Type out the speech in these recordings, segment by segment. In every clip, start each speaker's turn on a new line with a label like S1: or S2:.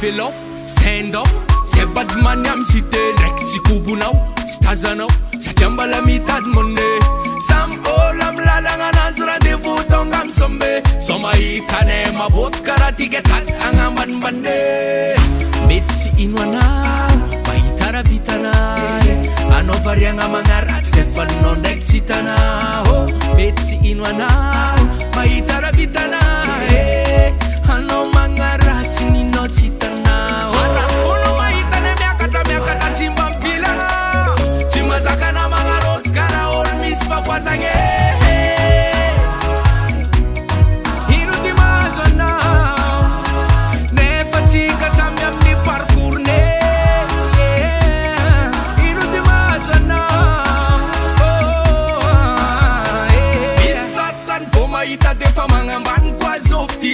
S1: develop, stand up. Zay badimany amy cité ndraiky tsy kobonao tsy tazanao satria mbala mitady monnaie. Samy olo amy lalagna ananjy rendez-vous tonga amy sommet. Sao mahitanay maboty karaha tika tady agnambanimbane. Mety tsy ino anao mahita raha vitanay, anao variagna magnaratsy nefa ninao ndraiky tsy hitanao. Mety tsy ino anao mahita raha vitanay, anao magnaratsy ninao tsy hitanao. Arafonao mahitany miakatra tsy mba mibilagna, tsy mazakana magnarosy karaha olo misy favoazagny. Ino ty mahazo anao nefa tsika samy amin'ny parcourne. Ino ty mahazo anao misy sasany vao mahita defa magnambany koa zofty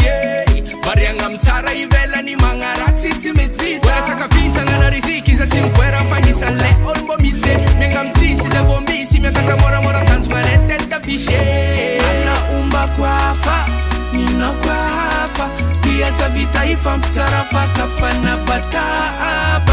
S1: variagna amy tsara ivelany magnaratsy tsy mety vita. Resaka vintagna na riziky iza tsy mivoera fa nisan'le olo mbô misy mianga amy tsisy izay vao misy miakatra moramora tanjogna retely tafishe. Ana omba koafa ninao koafa tiasa vita ifampitsara fakafana bataba.